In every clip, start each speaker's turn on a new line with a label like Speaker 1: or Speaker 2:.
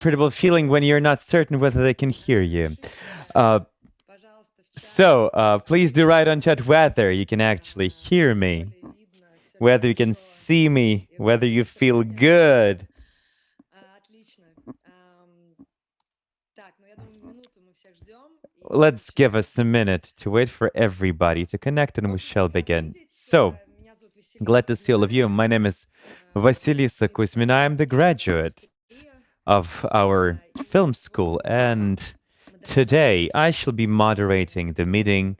Speaker 1: uncomfortable feeling when you're not certain whether they can hear you. Uh, Please do write on chat whether you can actually hear me, whether you can see me, whether you feel good. Let's give us a minute to wait for everybody to connect and we shall begin. So, glad to see all of you. My name is Vasilisa Kuzmina. I'm the graduate of our film school, and today I shall be moderating the meeting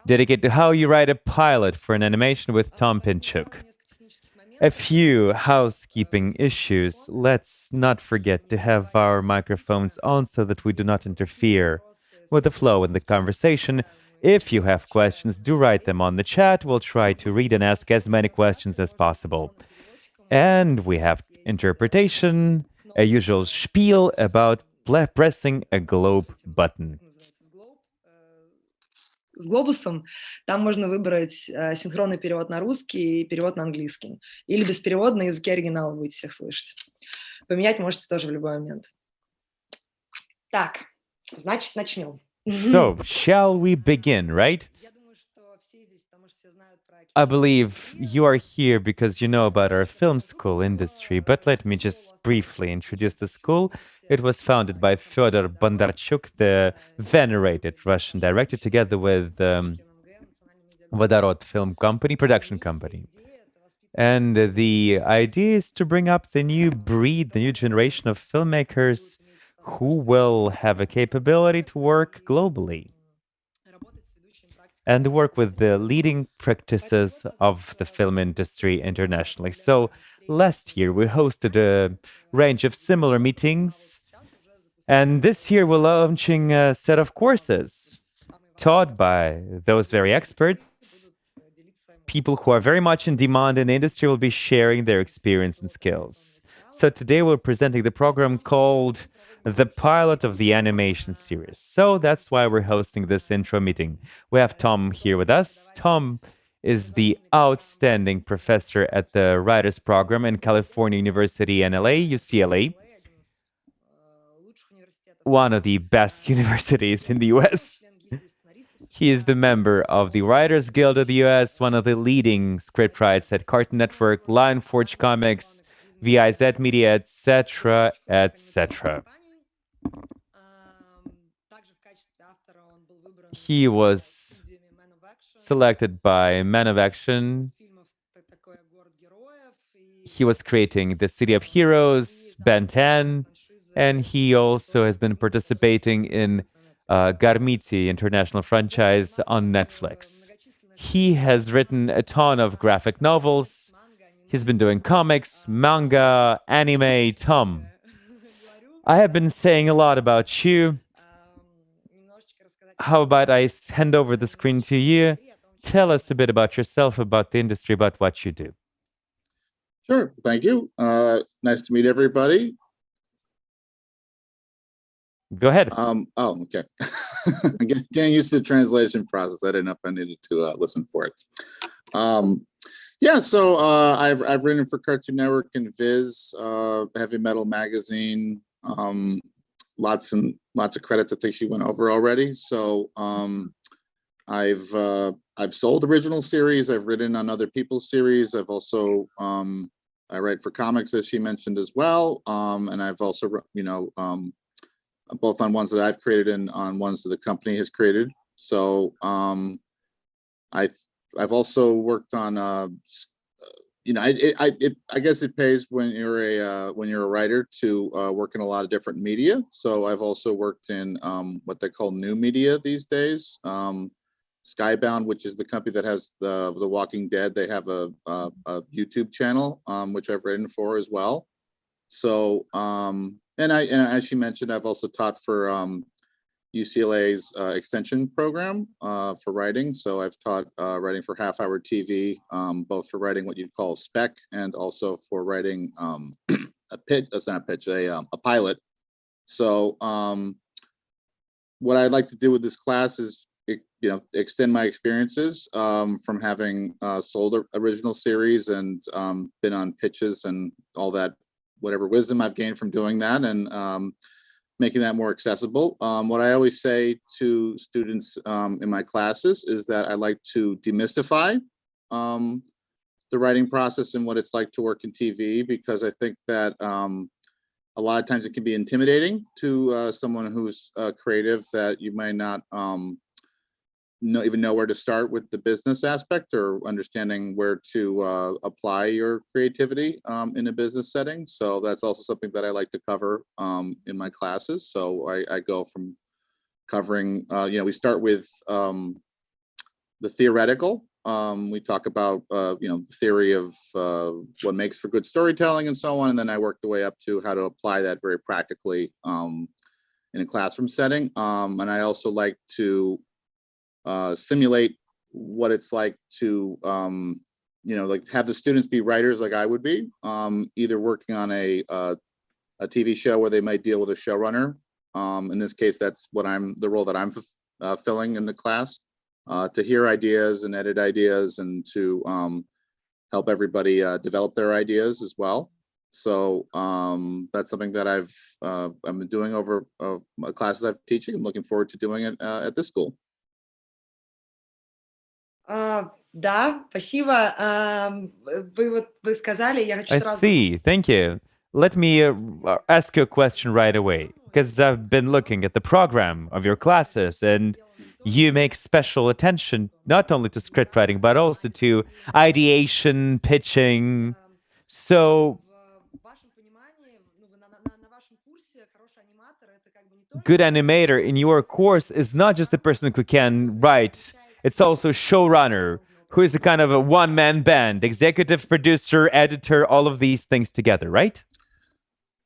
Speaker 1: dedicated to how you write a pilot for an animation with Tom Pinchuk. A few housekeeping issues. Let's not forget to have our microphones on so that we do not interfere with the flow in the conversation. If you have questions, do write them on the chat. We'll try to read and ask as many questions as possible. And we have interpretation, a usual spiel about pressing a globe button.
Speaker 2: С глобусом, там можно выбрать синхронный перевод на русский и перевод на английский. Или без перевода на языке оригинала будете всех слышать. Поменять можете тоже в любой момент. Так, значит, начнем.
Speaker 1: So, shall we begin, right? I believe you are here because you know about our film school industry, but let me just briefly introduce the school. It was founded by Fyodor Bondarchuk, the venerated Russian director, together with Vodorod Film Company, production company. And the idea is to bring up the new breed, the new generation of filmmakers who will have a capability to work globally and work with the leading practices of the film industry internationally. So last year we hosted a range of similar meetings, and this year we're launching a set of courses taught by those very experts. People who are very much in demand in the industry will be sharing their experience and skills. So today we're presenting the program called the pilot of the animation series. So that's why we're hosting this intro meeting. We have Tom here with us. Tom is the outstanding professor at the Writers Program in California University in LA, UCLA, one of the best universities in the US. He is the member of the Writers Guild of the US, one of the leading scriptwriters at Cartoon Network, Lionforge Comics, VIZ Media, etc., etc. He was selected by Man of Action. He was creating the City of Heroes, Ben 10, and he also has been participating in Gормiti international franchise on Netflix. He has written a ton of graphic novels. He's been doing comics, manga, anime. Tom, I have been saying a lot about you. How about I hand over the screen to you? Tell us a bit about yourself, about the industry, about what you do.
Speaker 3: Sure, thank you. Nice to meet everybody.
Speaker 1: Go ahead.
Speaker 3: Okay. I'm getting used to the translation process. I didn't know if I needed to listen for it. Yeah, so I've written for Cartoon Network and VIZ, Heavy Metal Magazine, lots of credits I think she went over already. So I've sold original series. I've written on other people's series. I've also I write for comics, as she mentioned as well, and I've also both on ones that I've created and on ones that the company has created. So I've also worked on I guess it pays when you're a writer to work in a lot of different media. So I've also worked in what they call new media these days. Skybound, which is the company that has the Walking Dead, they have a YouTube channel which I've written for as well. So and as she mentioned, I've also taught for UCLA's extension program for writing. So I've taught writing for half-hour TV, both for writing what you'd call spec and also for writing a pitch. That's not a pitch, a pilot. So what I'd like to do with this class is, extend my experiences from having sold original series and been on pitches and all that whatever wisdom I've gained from doing that and making that more accessible. What I always say to students in my classes is that I like to demystify the writing process and what it's like to work in TV, because I think that a lot of times it can be intimidating to someone who's creative, that you might not even know where to start with the business aspect or understanding where to apply your creativity in a business setting. So that's also something that I like to cover in my classes. So I go from covering, we start with the theoretical. We talk about, the theory of what makes for good storytelling and so on. And then I work the way up to how to apply that very practically in a classroom setting. And I also like to simulate what it's like to, like have the students be writers like I would be, either working on a TV show where they might deal with a showrunner. In this case, that's the role that I'm filling in the class, to hear ideas and edit ideas and to help everybody develop their ideas as well. So that's something that I've been doing over classes I've teaching. I'm looking forward to doing it at this school.
Speaker 2: Да, спасибо. Вы сказали, я хочу
Speaker 1: I
Speaker 2: сразу...
Speaker 1: see. Thank you. Let me ask you a question right away, because I've been looking at the program of your classes, and you make special attention not only to script writing, but also to ideation, pitching. So, good animator in your course is not just a person who can write, it's also showrunner, who is a kind of a one-man band, executive producer, editor, all of these things together, right?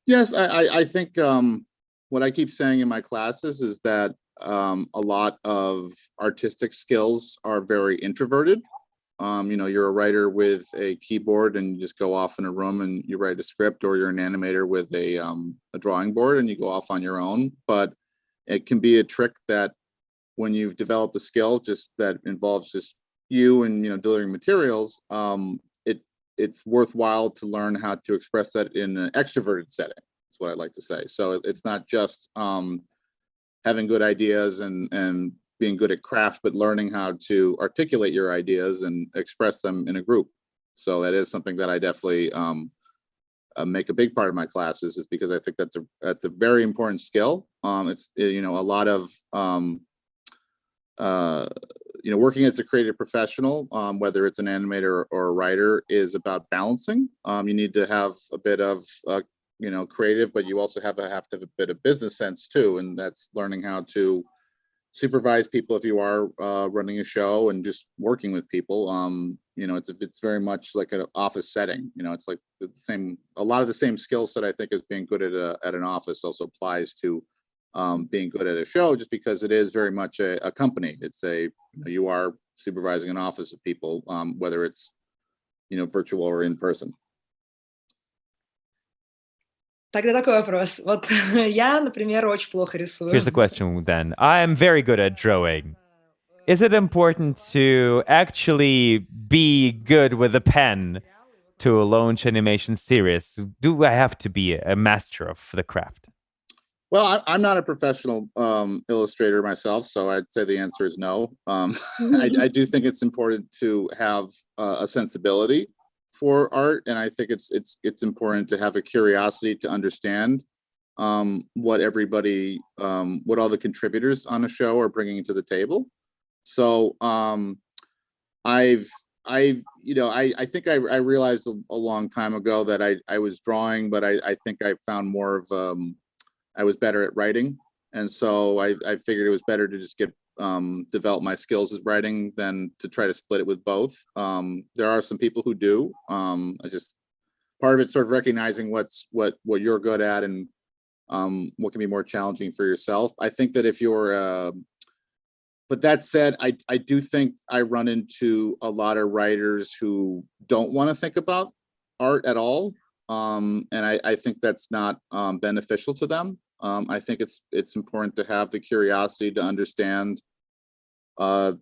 Speaker 3: Yes, I think what I keep saying in my classes is that a lot of artistic skills are very introverted. You're a writer with a keyboard and you just go off in a room and you write a script, or you're an animator with a drawing board and you go off on your own. But it can be a trick that when you've developed a skill just that involves just you and delivering materials, it's worthwhile to learn how to express that in an extroverted setting. That's what I like to say. So it's not just having good ideas and being good at craft, but learning how to articulate your ideas and express them in a group. So that is something that I definitely make a big part of my classes, is because I think that's a very important skill. It's a lot of working as a creative professional, whether it's an animator or a writer, is about balancing. You need to have a bit of creative, but you also have to have a bit of business sense too, and that's learning how to supervise people if you are running a show and just working with people. It's very much like an office setting. It's like a lot of the same skill set I think as being good at an office also applies to being good at a show, just because it is very much a company. It's you are supervising an office of people, whether it's virtual or in person.
Speaker 2: Тогда такой вопрос. Вот я, например, очень плохо рисую.
Speaker 1: Here's the question then. I am very good at drawing. Is it important to actually be good with a pen to launch animation series? Do I have to be a master of the craft?
Speaker 3: Well, I'm not a professional illustrator myself, so I'd say the answer is no. I do think it's important to have a sensibility for art, and I think it's important to have a curiosity to understand what everybody, what all the contributors on a show are bringing to the table. So I think I realized a long time ago that I was drawing, but I think I found more of I was better at writing, and so I figured it was better to just develop my skills as writing than to try to split it with both. There are some people who do. Part of it's sort of recognizing what you're good at and what can be more challenging for yourself. I think that if you're but that said, I do think I run into a lot of writers who don't want to think about art at all, and I think that's not beneficial to them. I think it's important to have the curiosity to understand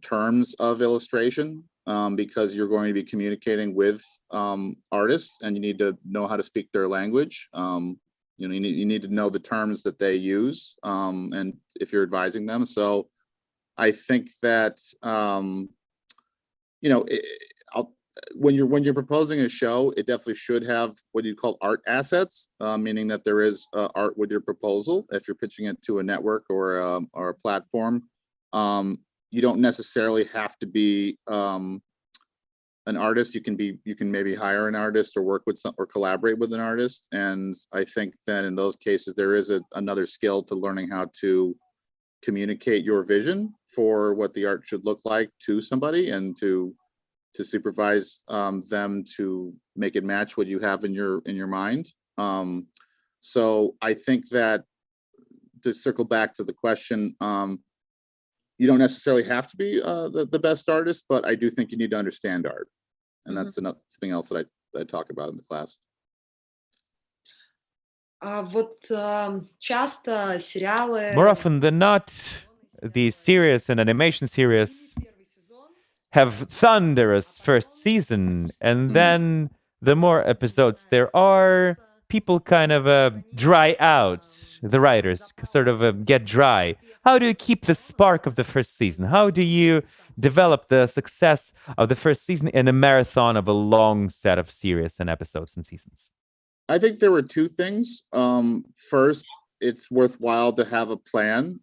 Speaker 3: terms of illustration, because you're going to be communicating with artists, and you need to know how to speak their language. You know, you need to know the terms that they use, and if you're advising them. So I think that you know, when you're proposing a show, it definitely should have what you call art assets, meaning that there is art with your proposal. If you're pitching it to a network or a platform, you don't necessarily have to be an artist. You can maybe hire an artist or work with some or collaborate with an artist. And I think that in those cases, there is another skill to learning how to communicate your vision for what the art should look like to somebody, and to supervise them to make it match what you have in your mind. So I think that, to circle back to the question, you don't necessarily have to be the best artist, but I do think you need to understand art, and that's something else that I talk about in the class.
Speaker 2: Часто сериалы.
Speaker 1: More often than not, the series and animation series have thunderous first season, and then the more episodes there are, people kind of dry out. The writers sort of get dry. How do you keep the spark of the first season? How do you develop the success of the first season in a marathon of a long set of series and episodes and seasons?
Speaker 3: I think there were two things. First, it's worthwhile to have a plan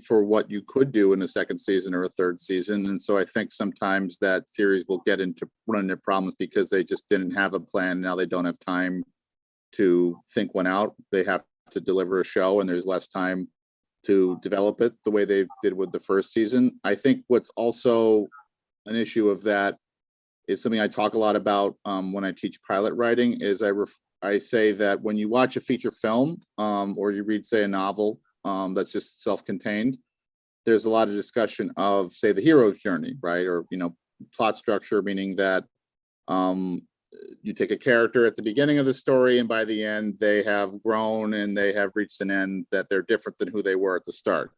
Speaker 3: for what you could do in a second season or a third season. And so I think sometimes that series will run into problems because they just didn't have a plan. Now they don't have time to think one out. They have to deliver a show, and there's less time to develop it the way they did with the first season. I think what's also an issue of that is something I talk a lot about when I teach pilot writing. Is I say that when you watch a feature film or you read, say, a novel that's just self-contained, there's a lot of discussion of, say, the hero's journey, right? Or, you know, plot structure, meaning that you take a character at the beginning of the story, and by the end they have grown and they have reached an end that they're different than who they were at the start,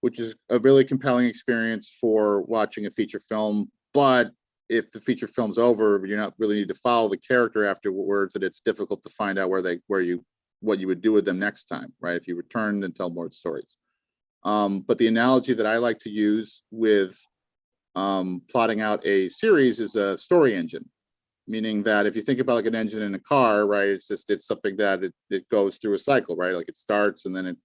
Speaker 3: which is a really compelling experience for watching a feature film. But if the feature film's over, you're not really need to follow the character afterwards, and it's difficult to find out what you would do with them next time, right? If you returned and tell more stories. But the analogy that I like to use with plotting out a series is a story engine, meaning that if you think about like an engine in a car, right? It's something that it goes through a cycle, right? Like it starts and then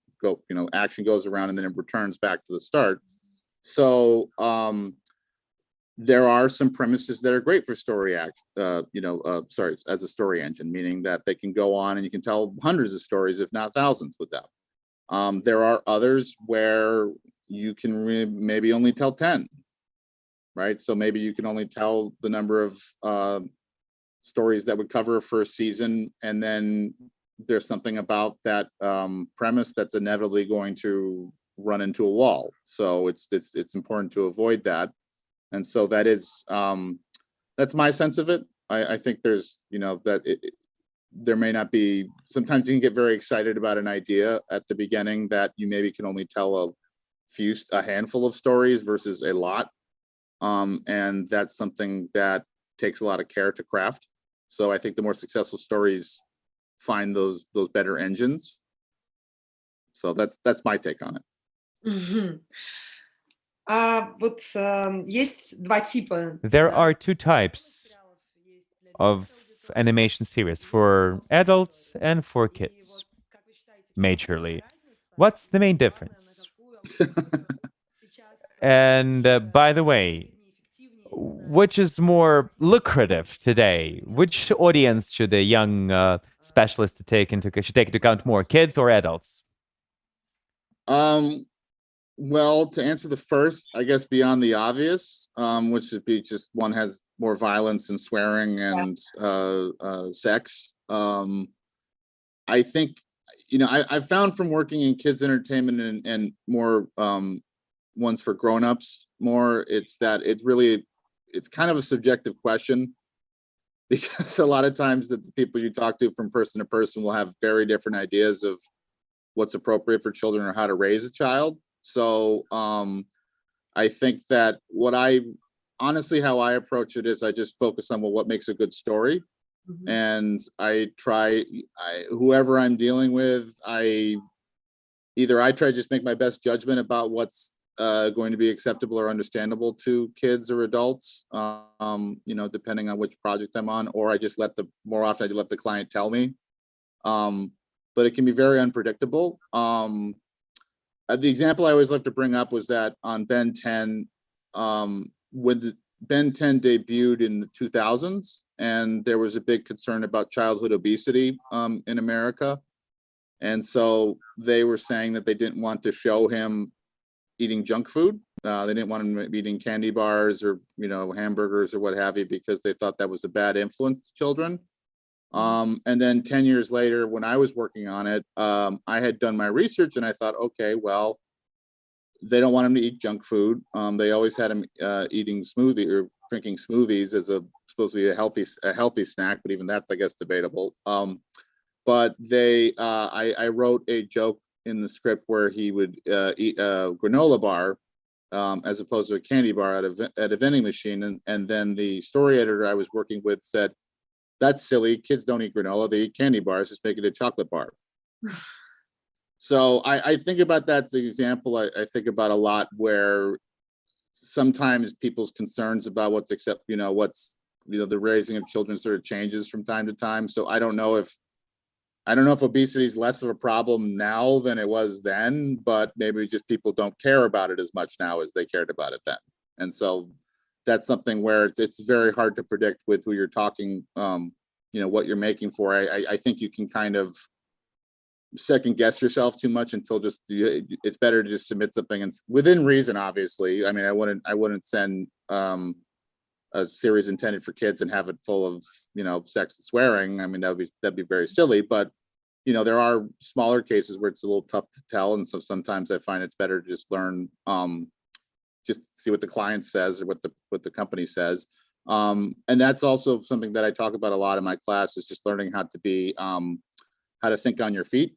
Speaker 3: action goes around and then it returns back to the start. So there are some premises that are great for as a story engine, meaning that they can go on and you can tell hundreds of stories, if not thousands, with them. There are others where you can maybe only tell 10, right? So maybe you can only tell the number of stories that would cover a first season, and then there's something about that premise that's inevitably going to run into a wall. So it's important to avoid that. And so that is that's my sense of it. I think there's there may not be, sometimes you can get very excited about an idea at the beginning that you maybe can only tell a handful of stories versus a lot, and that's something that takes a lot of care to craft. So I think the more successful stories find those better engines. So that's my take on it.
Speaker 2: Mm-hmm. Есть два типа.
Speaker 1: There are two types of animation series, for adults and for kids, majorly. What's the main difference? And by the way, which is more lucrative today? Which audience should a young specialist should take into account more, kids or adults?
Speaker 3: Well, to answer the first, I guess beyond the obvious, which would be just one has more violence and swearing and sex. I think, I've found from working in kids entertainment and more ones for grown-ups more, it's that it's kind of a subjective question, because a lot of times the people you talk to from person to person will have very different ideas of what's appropriate for children or how to raise a child. So I think that what I honestly, how I approach it is I just focus on what makes a good story. And I try, whoever I'm dealing with, I try to just make my best judgment about what's going to be acceptable or understandable to kids or adults, you know, depending on which project I'm on, or I just more often I let the client tell me. But it can be very unpredictable. The example I always like to bring up was that on Ben 10, when Ben 10 debuted in the 2000s, and there was a big concern about childhood obesity in America. And so they were saying that they didn't want to show him eating junk food. They didn't want him eating candy bars or, you know, hamburgers or what have you, because they thought that was a bad influence to children. And then 10 years later, when I was working on it, I had done my research and I thought, okay, well, they don't want him to eat junk food. They always had him eating smoothie or drinking smoothies as supposed to be a healthy snack, but even that's, I guess, debatable. But I wrote a joke in the script where he would eat a granola bar as opposed to a candy bar at a vending machine, and then the story editor I was working with said, "That's silly. Kids don't eat granola; they eat candy bars. Just make it a chocolate bar." So I think about that as an example. I think about a lot where sometimes people's concerns about what's the raising of children sort of changes from time to time. So I don't know if obesity is less of a problem now than it was then, but maybe just people don't care about it as much now as they cared about it then. And so that's something where it's very hard to predict with who you're talking, what you're making for. I think you can kind of second guess yourself too much until it's better to just submit something and within reason, obviously. I mean, I wouldn't send a series intended for kids and have it full of, sex and swearing. I mean, that'd be very silly, but there are smaller cases where it's a little tough to tell. And so sometimes I find it's better to just learn, just see what the client says or what the company says. And that's also something that I talk about a lot in my class, is just learning how to think on your feet.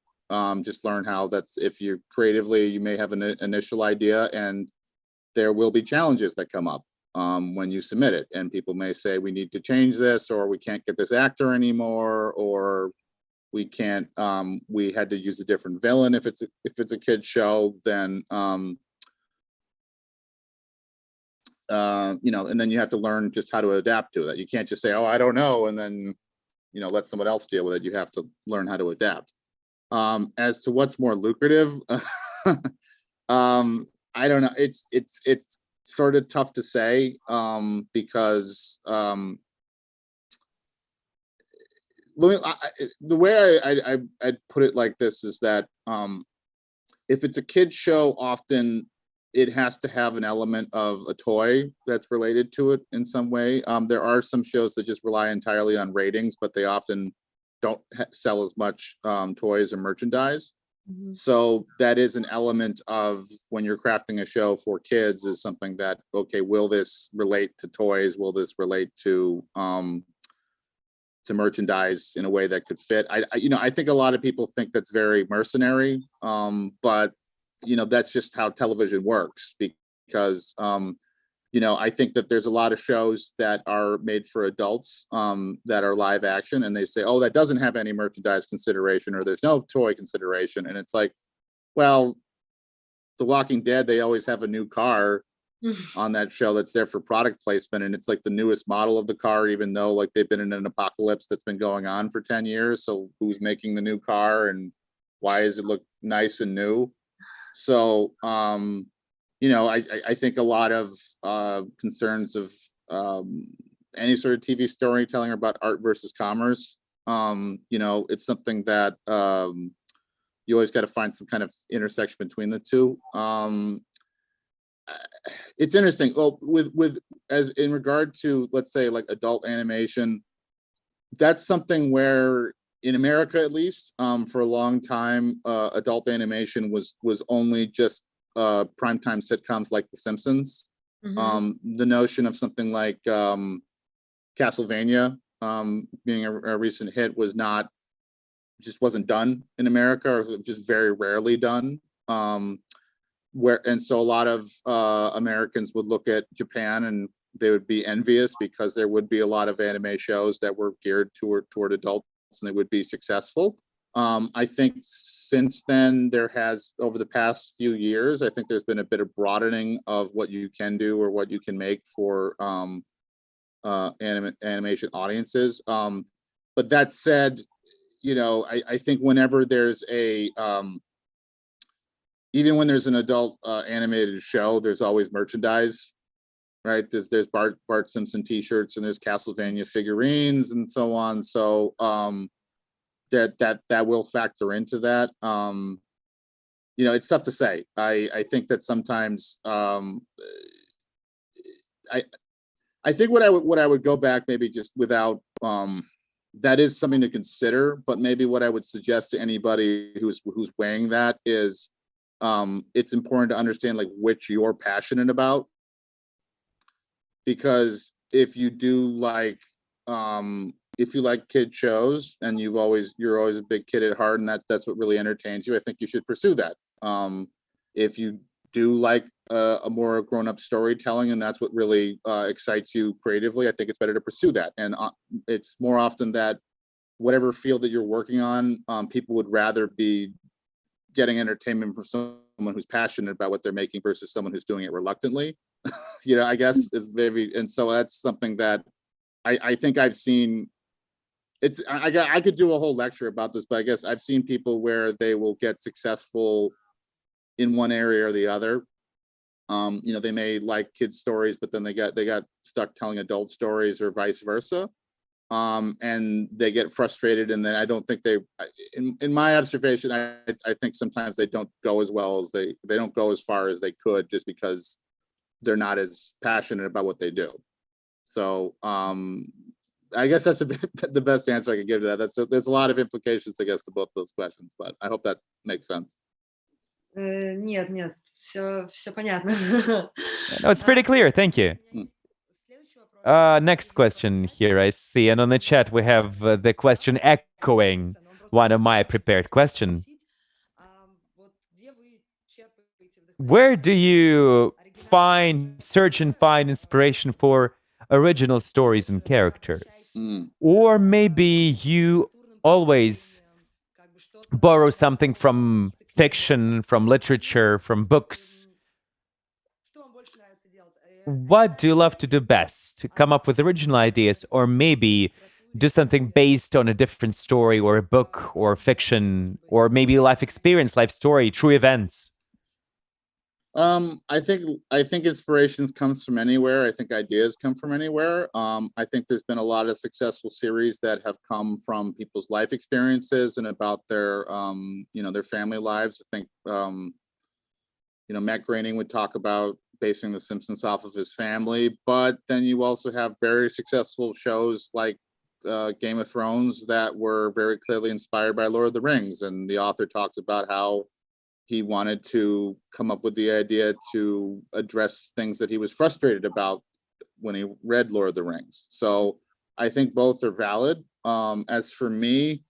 Speaker 3: Just learn how if you're creatively, you may have an initial idea and there will be challenges that come up when you submit it. And people may say, we need to change this, or we can't get this actor anymore, or we can't, we had to use a different villain. If it's a kid's show, then, and then you have to learn just how to adapt to that. You can't just say, oh, I don't know, and then, let someone else deal with it. You have to learn how to adapt. As to what's more lucrative, I don't know. It's sort of tough to say, because the way I'd put it like this is that if it's a kid's show, often it has to have an element of a toy that's related to it in some way. There are some shows that just rely entirely on ratings, but they often don't sell as much toys or merchandise. Mm-hmm. So that is an element of when you're crafting a show for kids, is something that, okay, will this relate to toys? Will this relate to merchandise in a way that could fit? I think a lot of people think that's very mercenary, but that's just how television works, because I think that there's a lot of shows that are made for adults that are live action, and they say, oh, that doesn't have any merchandise consideration, or there's no toy consideration. And it's like, well, The Walking Dead, they always have a new car on that show that's there for product placement, and it's like the newest model of the car, even though like they've been in an apocalypse that's been going on for 10 years. So who's making the new car, and why does it look nice and new? So I think a lot of concerns of any sort of TV storytelling about art versus commerce, it's something that you always got to find some kind of intersection between the two. It's interesting. Well, with as in regard to, let's say, like adult animation, that's something where in America, at least, for a long time, adult animation was only just primetime sitcoms like The Simpsons. Mm-hmm. The notion of something like Castlevania being a recent hit just wasn't done in America, or just very rarely done. And so a lot of Americans would look at Japan and they would be envious because there would be a lot of anime shows that were geared toward adults and they would be successful. I think since then there has, over the past few years, I think there's been a bit of broadening of what you can do or what you can make for animation audiences. But that said, you know, I think whenever there's a even when there's an adult animated show, there's always merchandise, right? There's Bart Simpson T-shirts and there's Castlevania figurines and so on. So that will factor into that. You know, it's tough to say. I think that sometimes I think what I would go back maybe just without that is something to consider, but maybe what I would suggest to anybody who's weighing that is it's important to understand like which you're passionate about, because if you do like if you like kid shows and you're always a big kid at heart and that's what really entertains you, I think you should pursue that. If you do like a more grown-up storytelling and that's what really excites you creatively, I think it's better to pursue that. And it's more often that whatever field that you're working on, people would rather be getting entertainment from someone who's passionate about what they're making versus someone who's doing it reluctantly. You know, I guess it's maybe, and so that's something that I think I've seen. I could do a whole lecture about this, but I guess I've seen people where they will get successful in one area or the other. You know, they may like kids stories, but then they got stuck telling adult stories or vice versa. And they get frustrated, and then I don't think in my observation, I think sometimes they don't go as well as they don't go as far as they could just because they're not as passionate about what they do. So I guess that's the best answer I could give to that. There's a lot of implications, I guess, to both those questions, but I hope that makes sense.
Speaker 2: Нет, все понятно.
Speaker 1: No, it's pretty clear. Thank you. Next question here I see, and on the chat we have the question echoing one of my prepared questions. Where do you search and find inspiration for original stories and characters? Or maybe you always borrow something from fiction, from literature, from books? What do you love to do best? To come up with original ideas, or maybe do something based on a different story or a book or fiction, or maybe life experience, life story, true events?
Speaker 3: I think inspirations comes from anywhere. I think ideas come from anywhere. I think there's been a lot of successful series that have come from people's life experiences and about their you know, their family lives. I think you know, Matt Groening would talk about basing The Simpsons off of his family, but then you also have very successful shows like Game of Thrones that were very clearly inspired by Lord of the Rings, and the author talks about how he wanted to come up with the idea to address things that he was frustrated about when he read Lord of the Rings. So I think both are valid. As for me,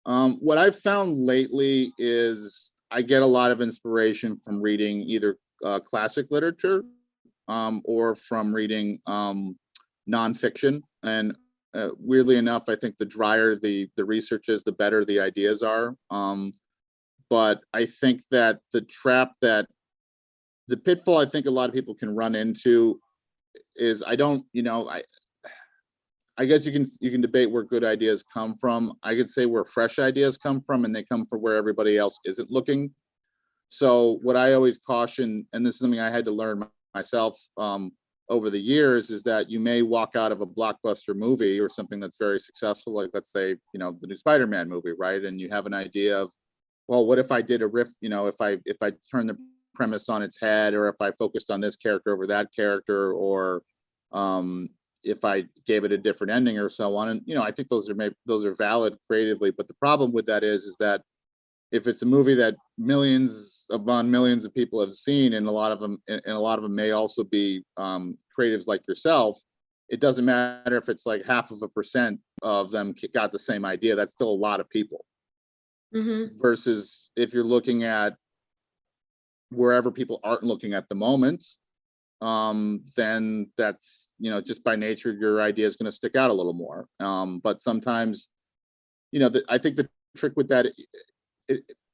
Speaker 3: what I've found lately is I get a lot of inspiration from reading either classic literature or from reading nonfiction. And weirdly enough, I think the drier the research is, the better the ideas are. But I think that the pitfall I think a lot of people can run into is I guess you can debate where good ideas come from. I could say where fresh ideas come from, and they come from where everybody else isn't looking. So what I always caution, and this is something I had to learn myself over the years, is that you may walk out of a blockbuster movie or something that's very successful, like let's say, you know, the new Spider-Man movie, right? And you have an idea of, well, what if I did a riff, you know, if I turned the premise on its head, or if I focused on this character over that character, or if I gave it a different ending or so on. And, you know, I think those are valid creatively, but the problem with that is that if it's a movie that millions upon millions of people have seen, and a lot of them may also be creatives like yourself, it doesn't matter if it's like 0.5% of them got the same idea. That's still a lot of people. Mm-hmm. Versus if you're looking at wherever people aren't looking at the moment, then that's, you know, just by nature, your idea is going to stick out a little more. But sometimes, you know, I think the trick with that,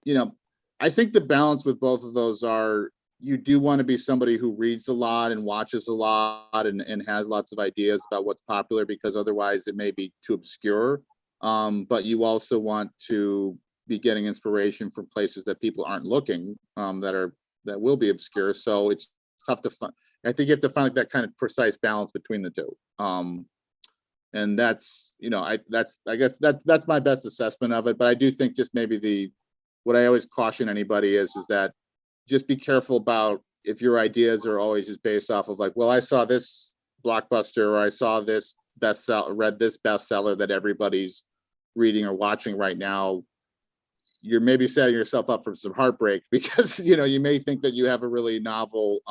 Speaker 3: you know, I think the balance with both of those are, you do want to be somebody who reads a lot and watches a lot and has lots of ideas about what's popular, because otherwise it may be too obscure. But you also want to be getting inspiration from places that people aren't looking, that will be obscure. So it's tough to find. I think you have to find like that kind of precise balance between the two. And that's, you know, I guess that's my best assessment of it. But I do think just maybe what I always caution anybody is that just be careful about if your ideas are always just based off of like, well, I saw this blockbuster, or I saw this read this bestseller that everybody's reading or watching right now. You're maybe setting yourself up for some heartbreak, because, you know, you may think that you have a really novel,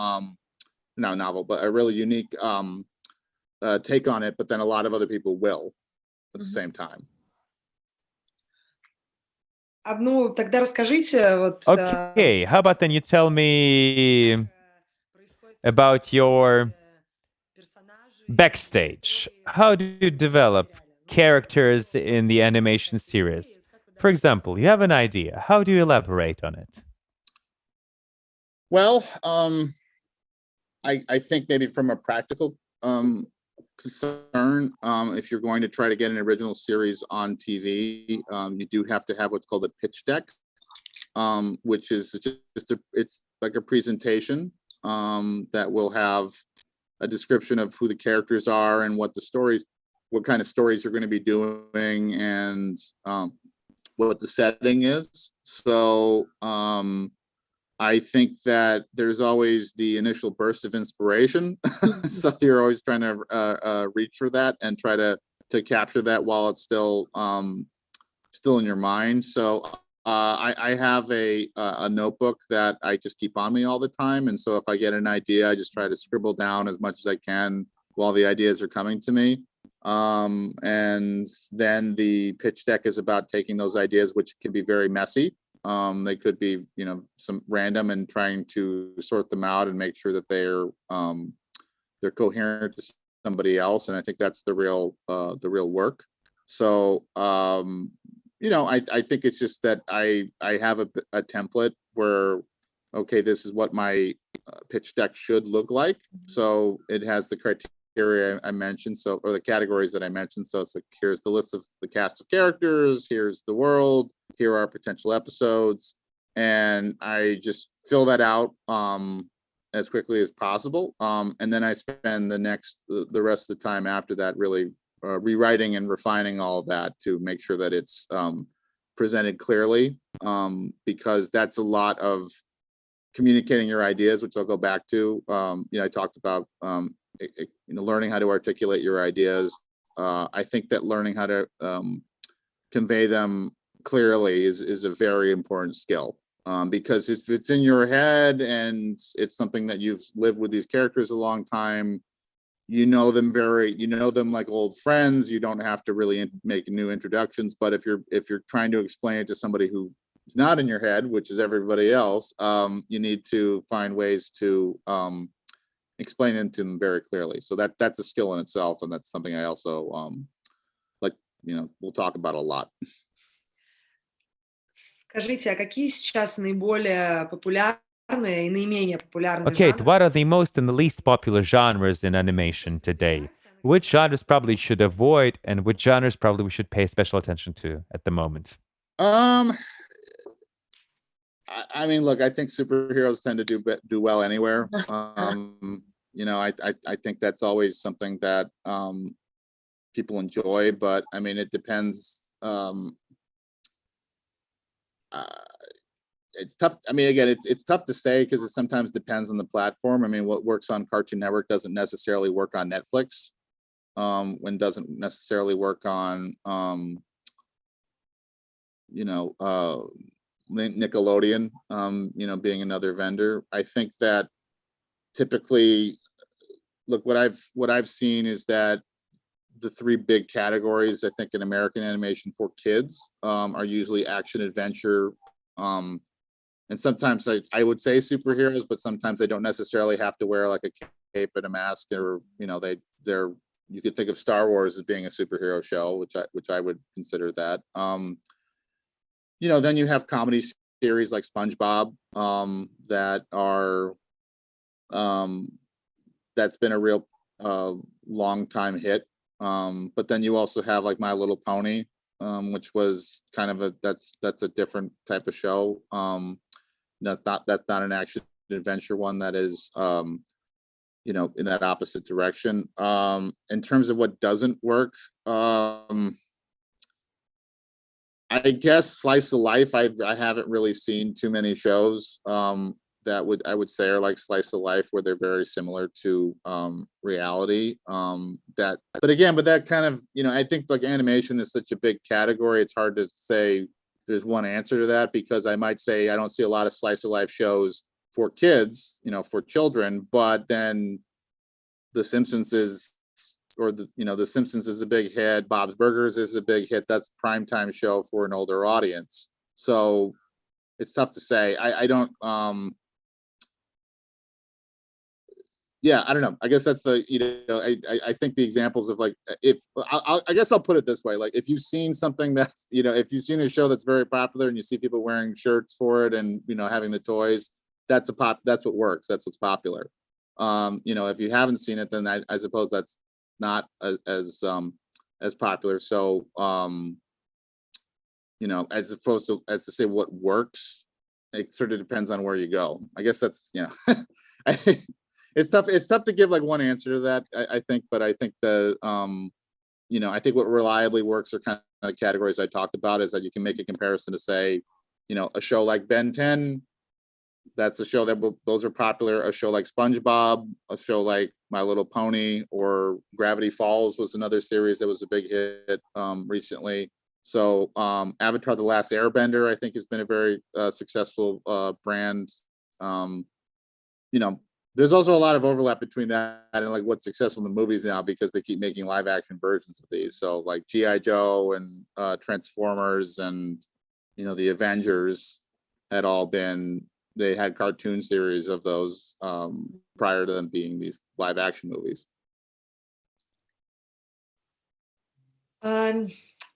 Speaker 3: not novel, but a really unique take on it, but then a lot of other people will at the same time.
Speaker 2: Ну, тогда расскажите вот.
Speaker 1: Okay, how about then you tell me about your backstage. How do you develop characters in the animation series? For example, you have an idea. How do you elaborate on it?
Speaker 3: Well, I think maybe from a practical concern, if you're going to try to get an original series on TV, you do have to have what's called a pitch deck, which is it's like a presentation that will have a description of who the characters are and what kind of stories you're going to be doing, and what the setting is. So I think that there's always the initial burst of inspiration. So you're always trying to reach for that and try to capture that while it's still in your mind. So I have a notebook that I just keep on me all the time. And so if I get an idea, I just try to scribble down as much as I can while the ideas are coming to me. And then the pitch deck is about taking those ideas, which can be very messy. They could be, you know, some random, and trying to sort them out and make sure that they're coherent to somebody else. And I think that's the real work. So, you know, I think it's just that I have a template where, okay, this is what my pitch deck should look like. So it has the criteria I mentioned, or the categories that I mentioned. So it's like, here's the list of the cast of characters, here's the world, here are potential episodes, and I just fill that out as quickly as possible. And then I spend the rest of the time after that really rewriting and refining all of that to make sure that it's presented clearly, because that's a lot of communicating your ideas, which I'll go back to. You know, I talked about you know, learning how to articulate your ideas. I think that learning how to convey them clearly is a very important skill, because if it's in your head and it's something that you've lived with these characters a long time, you know them like old friends. You don't have to really make new introductions. But if you're trying to explain it to somebody who's not in your head, which is everybody else, you need to find ways to explain it to them very clearly. So that's a skill in itself, and that's something I also like, you know, we'll talk about a lot.
Speaker 2: Скажите, а какие сейчас наиболее популярные и наименее популярные
Speaker 1: Okay,
Speaker 2: жанры?
Speaker 1: what are the most and the least popular genres in animation today? Which genres probably should avoid, and which genres probably we should pay special attention to at the moment?
Speaker 3: I mean, look, I think superheroes tend to do well anywhere. You know, I think that's always something that people enjoy, but I mean, it depends. It's tough. I mean, again, it's tough to say because it sometimes depends on the platform. I mean, what works on Cartoon Network doesn't necessarily work on Netflix, when doesn't necessarily work on, you know, Nickelodeon, you know, being another vendor. I think that typically, look, what I've seen is that the three big categories, I think, in American animation for kids are usually action, adventure, and sometimes I would say superheroes, but sometimes they don't necessarily have to wear like a and a mask, or they're you could think of Star Wars as being a superhero show, which I would consider that. Then you have comedy series like SpongeBob that are that's been a real long time hit. But then you also have like My Little Pony, which was kind of that's a different type of show. That's not an action adventure one. That is in that opposite direction. In terms of what doesn't work, I guess slice of life. I haven't really seen too many shows that I would say are like slice of life, where they're very similar to reality. But that kind of, I think like animation is such a big category. It's hard to say there's one answer to that, because I might say I don't see a lot of slice of life shows for kids, for children, but then The Simpsons is, The Simpsons is a big hit. Bob's Burgers is a big hit. That's a primetime show for an older audience. So it's tough to say. I don't. I don't know. I guess that's the, I think the examples of like, I guess I'll put it this way. Like if you've seen something that's, if you've seen a show that's very popular and you see people wearing shirts for it and, having the toys, that's what works. That's what's popular. If you haven't seen it, then I suppose that's not as popular. So, as opposed to say what works, it sort of depends on where you go. I guess that's, I think it's tough to give like one answer to that, I think, but I think I think what reliably works are kind of the categories I talked about, is that you can make a comparison to say, a show like Ben 10, that's a show those are popular. A show like SpongeBob, a show like My Little Pony, or Gravity Falls was another series that was a big hit recently. So Avatar: The Last Airbender, I think, has been a very successful brand. There's also a lot of overlap between that and like what's successful in the movies now, because they keep making live action versions of these. So like G.I. Joe and Transformers and the Avengers had all been, they had cartoon series of those prior to them being these live action movies.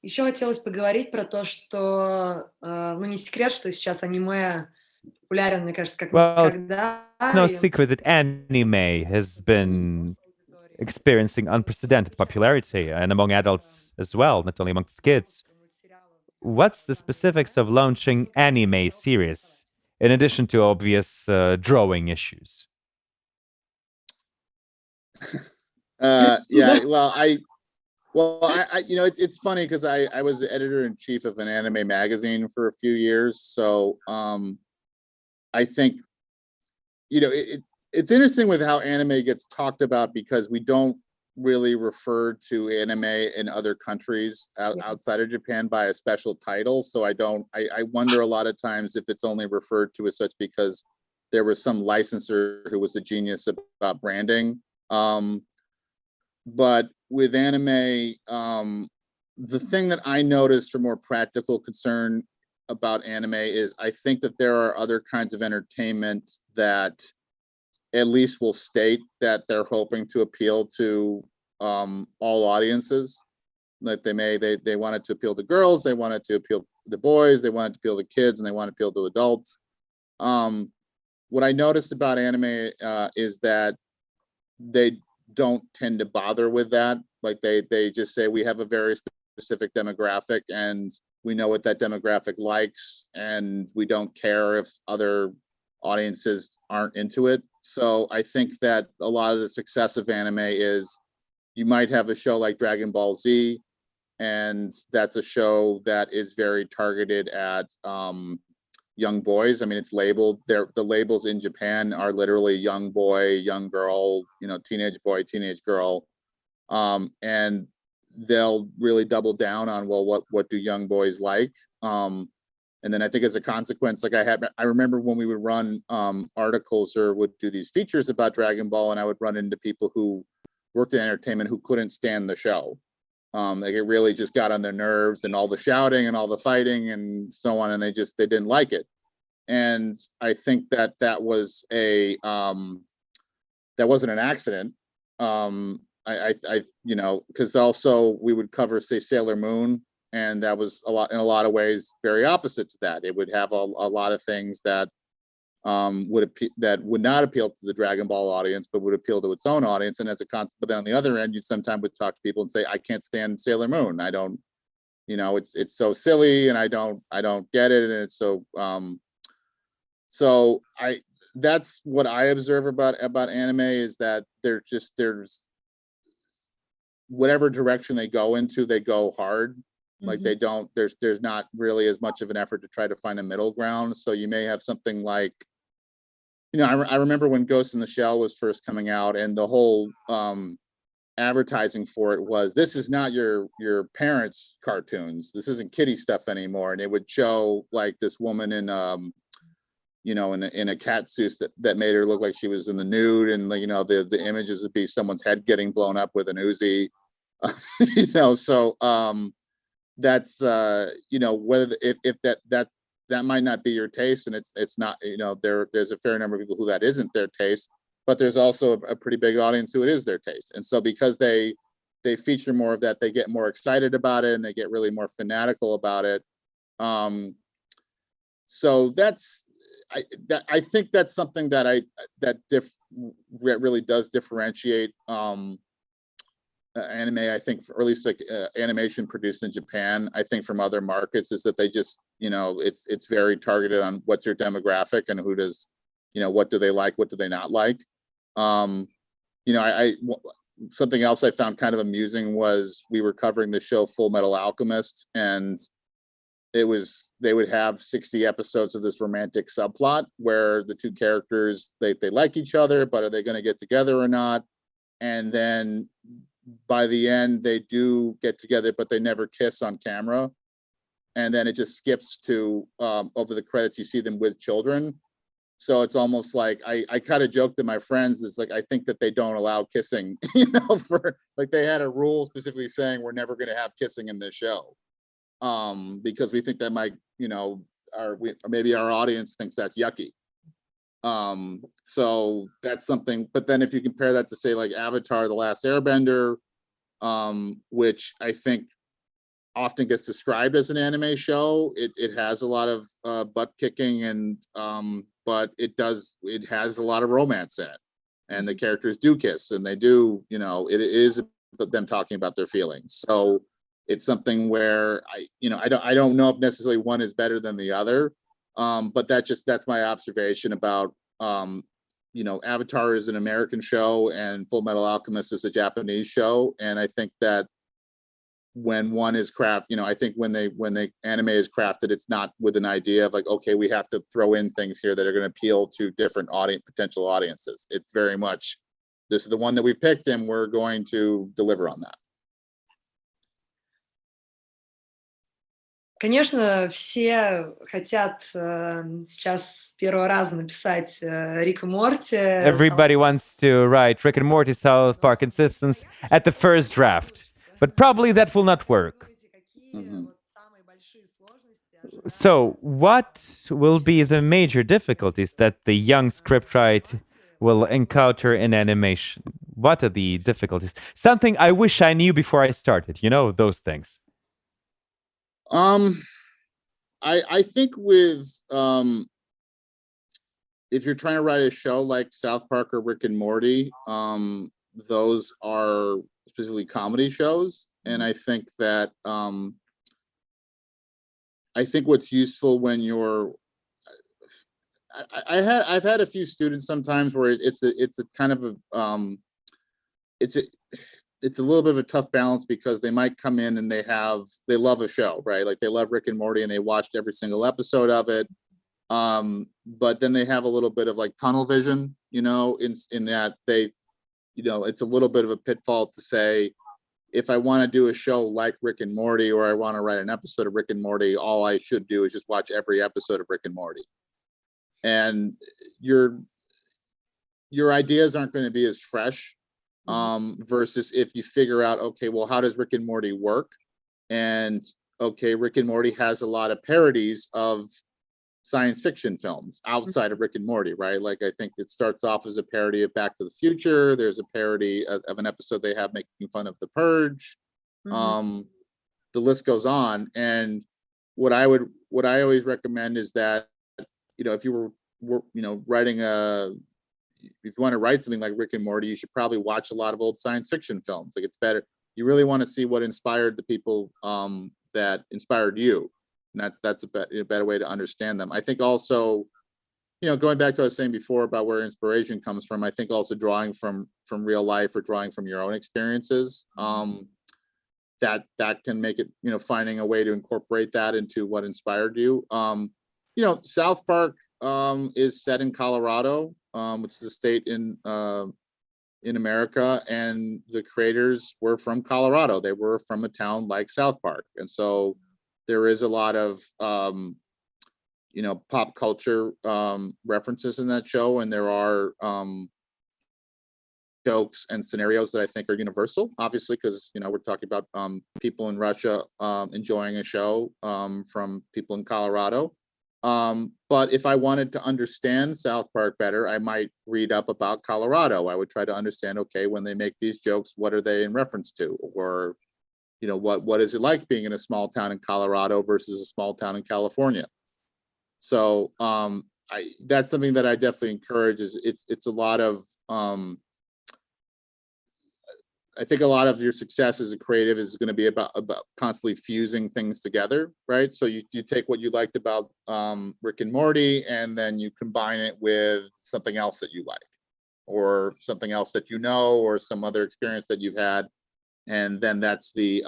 Speaker 2: Еще хотелось поговорить про то, что, не секрет, что сейчас аниме популярен, мне кажется, как никогда.
Speaker 1: No secret that anime has been experiencing unprecedented popularity, and among adults as well, not only amongst kids. What's the specifics of launching anime series, in addition to obvious drawing issues?
Speaker 3: It's funny because I was the editor-in-chief of an anime magazine for a few years. So I think, it's interesting with how anime gets talked about, because we don't really refer to anime in other countries outside of Japan by a special title. So I wonder a lot of times if it's only referred to as such because there was some licensor who was a genius about branding. But with anime, the thing that I noticed for more practical concern about anime is I think that there are other kinds of entertainment that at least will state that they're hoping to appeal to all audiences. Like they wanted to appeal to girls, they wanted to appeal to the boys, they wanted to appeal to kids, and they want to appeal to adults. What I noticed about anime is that they don't tend to bother with that. Like they just say, we have a very specific demographic and we know what that demographic likes, and we don't care if other audiences aren't into it. So I think that a lot of the success of anime is you might have a show like Dragon Ball Z, and that's a show that is very targeted at young boys. I mean, it's labeled, the labels in Japan are literally young boy, young girl, teenage boy, teenage girl. And they'll really double down on, well, what do young boys like? And then I think as a consequence, like I remember when we would run articles or would do these features about Dragon Ball, and I would run into people who worked in entertainment who couldn't stand the show. Like it really just got on their nerves, and all the shouting and all the fighting and so on, and they didn't like it. And I think that was that wasn't an accident. I you know, because also we would cover, say, Sailor Moon, and that was in a lot of ways very opposite to that. It would have a lot of things that would not appeal to the Dragon Ball audience, but would appeal to its own audience. And but then on the other end, you sometimes would talk to people and say, I can't stand Sailor Moon. I don't, you know, it's so silly, and I don't get it, and it's so so that's what I observe about anime, is that there's whatever direction they go into, they go hard. Like they don't, there's not really as much of an effort to try to find a middle ground. So you may have something like, you know, I remember when Ghost in the Shell was first coming out, and the whole advertising for it was, this is not your parents' cartoons. This isn't kiddie stuff anymore. And it would show like this woman in you know, in a cat suit that made her look like she was in the nude, and like, you know, the images would be someone's head getting blown up with an Uzi. You know, so that's you know, whether if that might not be your taste, and it's not, you know, there's a fair number of people who that isn't their taste, but there's also a pretty big audience who it is their taste. And so because they feature more of that, they get more excited about it, and they get really more fanatical about it. So I think that's something that really does differentiate anime, I think, or at least like animation produced in Japan, I think, from other markets, is that they just, you know, it's very targeted on what's your demographic and who does, you know, what do they like, what do they not like. You know, something else I found kind of amusing was we were covering the show Full Metal Alchemist, and they would have 60 episodes of this romantic subplot where the two characters, they like each other, but are they going to get together or not? And then by the end, they do get together, but they never kiss on camera. And then it just skips to over the credits, you see them with children. So it's almost like I kind of joked to my friends, it's like, I think that they don't allow kissing, you know, for like, they had a rule specifically saying we're never going to have kissing in this show, because we think that might, you know, maybe our audience thinks that's yucky. So that's something. But then if you compare that to, say, like Avatar: The Last Airbender, which I think often gets described as an anime show, it has a lot of butt kicking, and but it has a lot of romance in it, and the characters do kiss, and they do, you know, it is them talking about their feelings. So it's something where I don't know if necessarily one is better than the other. But that's my observation about, you know, Avatar is an American show and Full Metal Alchemist is a Japanese show. And I think that when one is you know, I think when the anime is crafted, it's not with an idea of like, okay, we have to throw in things here that are going to appeal to different potential audiences. It's very much, this is the one that we picked, and we're going to deliver on that.
Speaker 2: Конечно, все хотят сейчас с первого раза написать Рик и Морти.
Speaker 1: Everybody wants to write Rick and Morty, South Park, and Simpsons at the first draft, but probably that will not work. So what will be the major difficulties that the young scriptwriter will encounter in animation? What are the difficulties? Something I wish I knew before I started, you know, those things.
Speaker 3: I think with if you're trying to write a show like South Park or Rick and Morty, those are specifically comedy shows, and I think that I think what's useful when you're I've had a few students sometimes where it's a kind of a it's a little bit of a tough balance, because they might come in and they love a show, right? Like they love Rick and Morty and they watched every single episode of it. But then they have a little bit of like tunnel vision, you know, in that they, you know, it's a little bit of a pitfall to say, if I want to do a show like Rick and Morty, or I want to write an episode of Rick and Morty, all I should do is just watch every episode of Rick and Morty. And your ideas aren't going to be as fresh. Versus if you figure out, okay, well, how does Rick and Morty work? And okay, Rick and Morty has a lot of parodies of science fiction films outside of Rick and Morty, right? Like I think it starts off as a parody of Back to the Future. There's a parody of an episode they have making fun of The Purge. The list goes on. And what I always recommend is that, you know, if you were you know, writing if you want to write something like Rick and Morty, you should probably watch a lot of old science fiction films. Like it's better. You really want to see what inspired the people that inspired you. And that's a better way to understand them. I think also, you know, going back to what I was saying before about where inspiration comes from, I think also drawing from real life or drawing from your own experiences, that can make it, you know, finding a way to incorporate that into what inspired you. You know, South Park is set in Colorado, which is a state in America, and the creators were from Colorado. They were from a town like South Park, and so there is a lot of you know, pop culture references in that show, and there are jokes and scenarios that I think are universal, obviously, because, you know, we're talking about people in Russia enjoying a show from people in Colorado. But if I wanted to understand South Park better, I might read up about Colorado. I would try to understand, okay, when they make these jokes, what are they in reference to? Or, you know, what is it like being in a small town in Colorado versus a small town in California? So that's something that I definitely encourage. Is it's a lot of I think a lot of your success as a creative is going to be about constantly fusing things together, right? So you take what you liked about Rick and Morty, and then you combine it with something else that you like, or something else that you know, or some other experience that you've had, and then that's the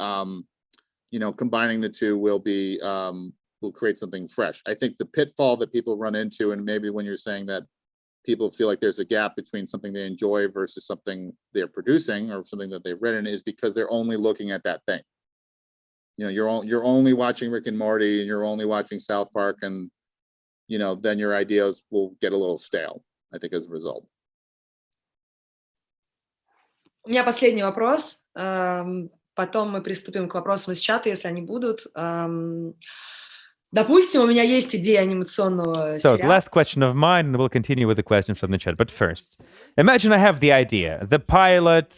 Speaker 3: you know, combining the two will create something fresh. I think the pitfall that people run into, and maybe when you're saying that people feel like there's a gap between something they enjoy versus something they're producing or something that they've written, is because they're only looking at that thing. You know, you're only watching Rick and Morty, and you're only watching South Park, and, you know, then your ideas will get a little stale, I think, as a result.
Speaker 2: У меня последний вопрос. Потом мы приступим к вопросам из чата, если они будут. Допустим, у меня есть идея анимационного
Speaker 1: So, the
Speaker 2: сериала.
Speaker 1: last question of mine, and we'll continue with the questions from the chat. But first, imagine I have the idea, the pilot,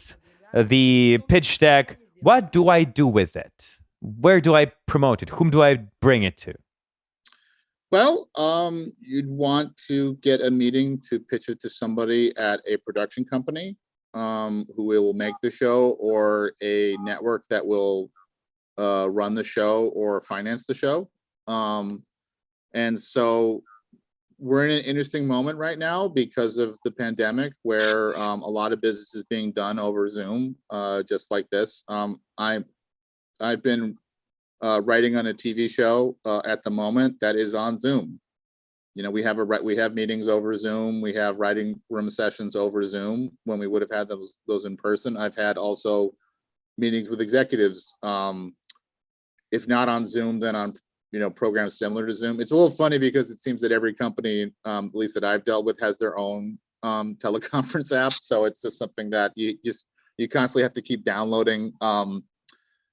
Speaker 1: the pitch deck. What do I do with it? Where do I promote it? Whom do I bring it to?
Speaker 3: Well, you'd want to get a meeting to pitch it to somebody at a production company who will make the show, or a network that will run the show or finance the show. And so we're in an interesting moment right now because of the pandemic, where a lot of business is being done over Zoom, just like this. I've been writing on a TV show at the moment that is on Zoom. You know, we have meetings over Zoom. We have writing room sessions over Zoom when we would have had those in person. I've had also meetings with executives, if not on Zoom, then on, you know, programs similar to Zoom. It's a little funny because it seems that every company, at least that I've dealt with, has their own teleconference app. So it's just something that you constantly have to keep downloading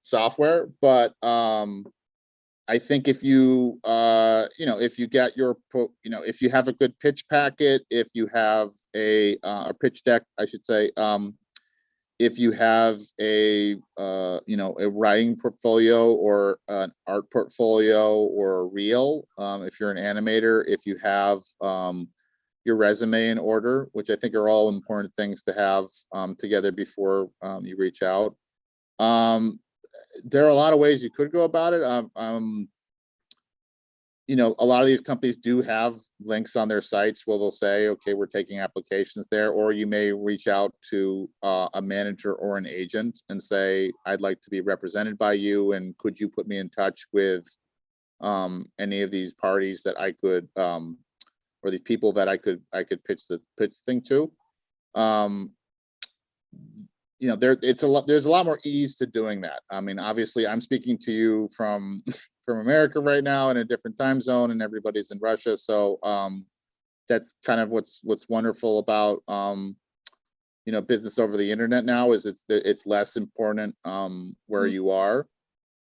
Speaker 3: software. But I think if you you know, if you get your, you know, if you have a good pitch packet, if you have a pitch deck, I should say, if you have a you know, a writing portfolio or an art portfolio or a reel, if you're an animator, if you have your resume in order, which I think are all important things to have together before you reach out. There are a lot of ways you could go about it. You know, a lot of these companies do have links on their sites where they'll say, okay, we're taking applications there, or you may reach out to a manager or an agent and say, I'd like to be represented by you, and could you put me in touch with any of these parties that I could, or these people that I could pitch the thing to. You know, there's a lot more ease to doing that. I mean, obviously, I'm speaking to you from America right now in a different time zone, and everybody's in Russia. So that's kind of what's wonderful about you know, business over the internet now, is it's less important where you are.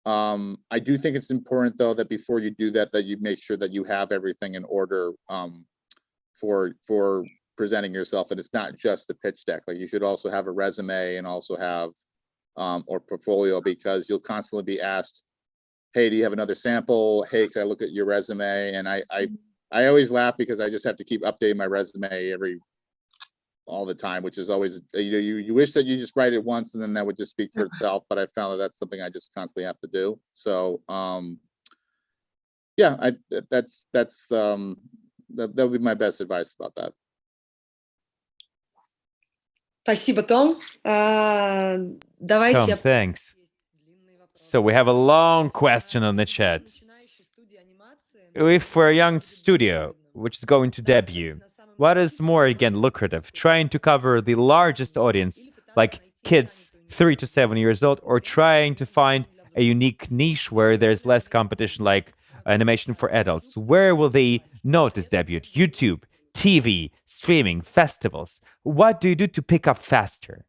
Speaker 3: I do think it's important though that before you do that, that you make sure that you have everything in order for presenting yourself, and it's not just the pitch deck. Like you should also have a resume and also have or portfolio, because you'll constantly be asked, hey, do you have another sample? Hey, can I look at your resume? And I always laugh because I just have to keep updating my resume all the time, which is always, you wish that you just write it once and then that would just speak for itself. But I found that that's something I just constantly have to do. So yeah, that would be my best advice about that.
Speaker 2: Спасибо, Том. Давайте.
Speaker 1: Tom, thanks. So we have a long question on the chat. If for a young studio, which is going to debut, what is more, again, lucrative? Trying to cover the largest audience, like kids 3 to 7 years old, or trying to find a unique niche where there's less competition, like animation for adults? Where will they notice debut? YouTube, TV, streaming, festivals? What do you do to pick up faster?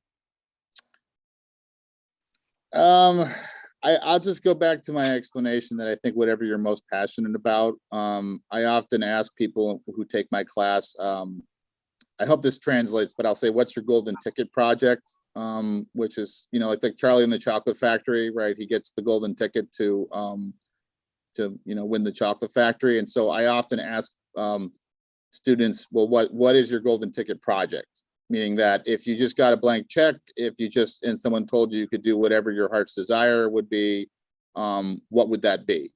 Speaker 3: I'll just go back to my explanation that I think whatever you're most passionate about. I often ask people who take my class, I hope this translates, but I'll say, what's your golden ticket project? Which is, it's like Charlie and the Chocolate Factory, right? He gets the golden ticket to win the chocolate factory. And so I often ask students, well, what is your golden ticket project? Meaning that if you just got a blank check, and someone told you could do whatever your heart's desire would be, what would that be?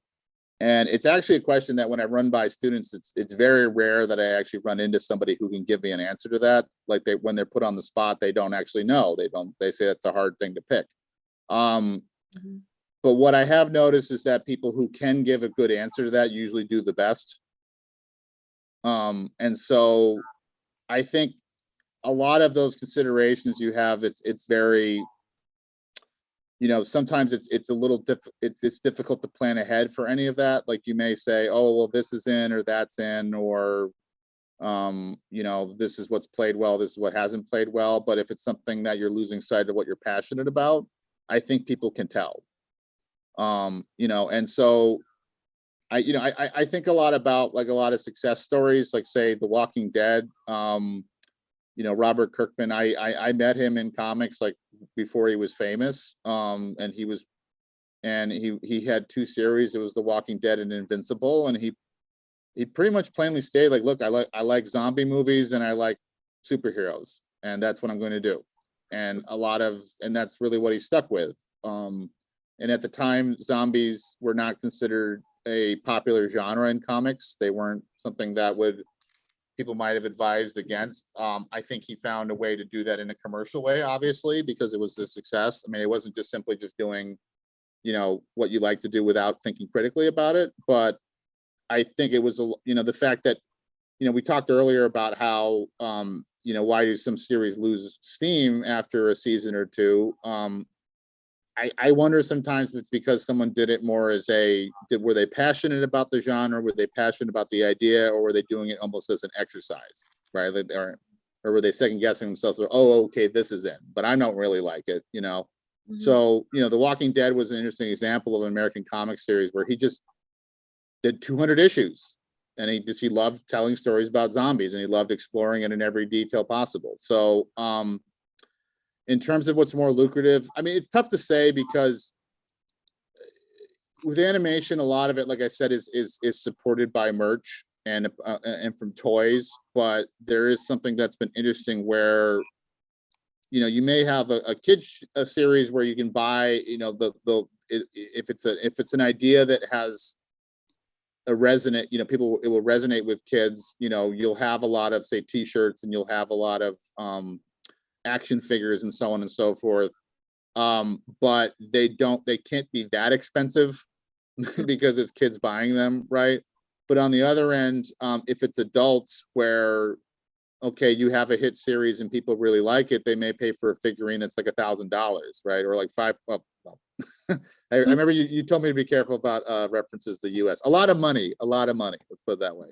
Speaker 3: And it's actually a question that when I run by students, it's very rare that I actually run into somebody who can give me an answer to that. Like when they're put on the spot, they don't actually know. They say that's a hard thing to pick. But what I have noticed is that people who can give a good answer to that usually do the best. And so I think a lot of those considerations you have, it's very, sometimes it's a little it's difficult to plan ahead for any of that. Like you may say, oh, well, this is in or that's in, or this is what's played well, this is what hasn't played well. But if it's something that you're losing sight of what you're passionate about, I think people can tell. And so I think a lot about like a lot of success stories, like say The Walking Dead. Robert Kirkman, I met him in comics like before he was famous. And he had 2 series. It was The Walking Dead and Invincible. And he pretty much plainly stated, like, look, I like zombie movies and I like superheroes, and that's what I'm going to do. And that's really what he stuck with. And at the time, zombies were not considered a popular genre in comics. They weren't something that people might have advised against. I think he found a way to do that in a commercial way, obviously, because it was a success. I mean, it wasn't just simply just doing, what you like to do without thinking critically about it. But I think it was, the fact that, we talked earlier about how, why do some series lose steam after a season or 2? I wonder sometimes if it's because someone did it more as were they passionate about the genre? Were they passionate about the idea, or were they doing it almost as an exercise, right? Or were they second guessing themselves? Oh, okay, this is in, but I don't really like it, So, The Walking Dead was an interesting example of an American comic series where he just did 200 issues, and he loved telling stories about zombies, and he loved exploring it in every detail possible. So, in terms of what's more lucrative, I mean, it's tough to say because with animation, a lot of it, like I said, is supported by merch and from toys. But there is something that's been interesting where, you may have a kids series where you can buy, if it's an idea that has a resonate, it will resonate with kids. You'll have a lot of, say, T-shirts, and you'll have a lot of action figures and so on and so forth, but they can't be that expensive because it's kids buying them, right? But on the other end, if it's adults where, okay, you have a hit series and people really like it, they may pay for a figurine that's like $1,000, right? Or like I remember you told me to be careful about references to the US. A lot of money, let's put it that way.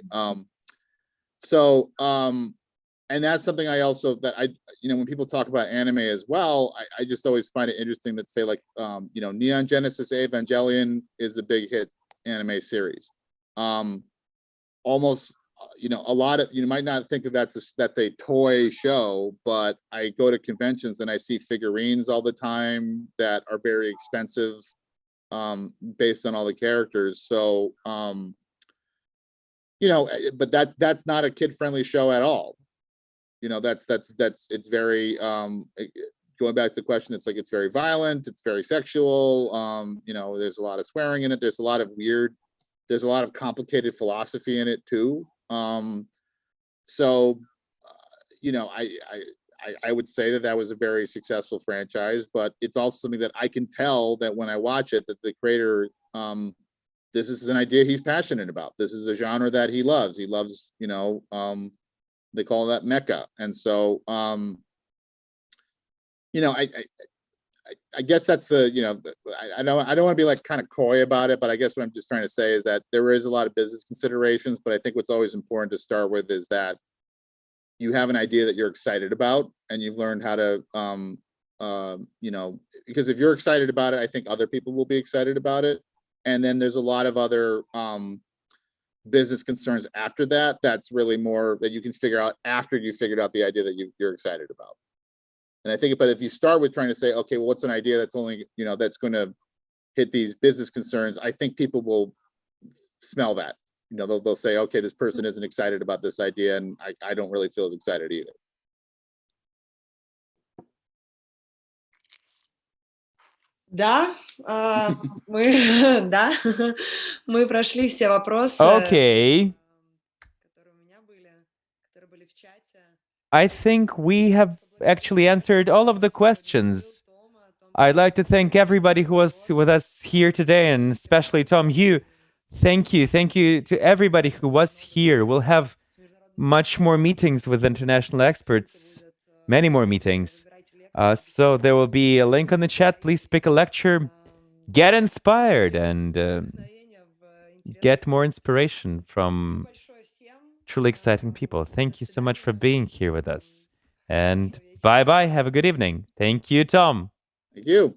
Speaker 3: and that's something I also when people talk about anime as well, I just always find it interesting that say like Neon Genesis Evangelion is a big hit anime series. Almost a lot of, you might not think that that's a toy show, but I go to conventions and I see figurines all the time that are very expensive based on all the characters. So but that's not a kid-friendly show at all. It's very going back to the question, it's very violent, it's very sexual, there's a lot of swearing in it, there's a lot of complicated philosophy in it too. So I would say that was a very successful franchise, but it's also something that I can tell that when I watch it, that the creator, this is an idea he's passionate about. This is a genre that he loves. He loves, they call that mecha. And so, I guess that's the, I don't want to be like kind of coy about it, but I guess what I'm just trying to say is that there is a lot of business considerations, but I think what's always important to start with is that you have an idea that you're excited about and you've learned how to, because if you're excited about it, I think other people will be excited about it. And then there's a lot of other business concerns after that. That's really more that you can figure out after you figured out the idea that you're excited about. And I think, but if you start with trying to say, okay, well, what's an idea that's only, that's going to hit these business concerns, I think people will smell that. They'll say, okay, this person isn't excited about this idea, and I don't really feel as excited either.
Speaker 2: Да, мы прошли все вопросы,
Speaker 1: Okay.
Speaker 2: которые у меня были, которые были в чате.
Speaker 1: I think we have actually answered all of the questions. I'd like to thank everybody who was with us here today, and especially Tom, you. Thank you to everybody who was here. We'll have much more meetings with international experts, many more meetings. So there will be a link on the chat. Please pick a lecture, get inspired, and get more inspiration from truly exciting people. Thank you so much for being here with us. And bye-bye. Have a good evening. Thank you, Tom.
Speaker 3: Thank you.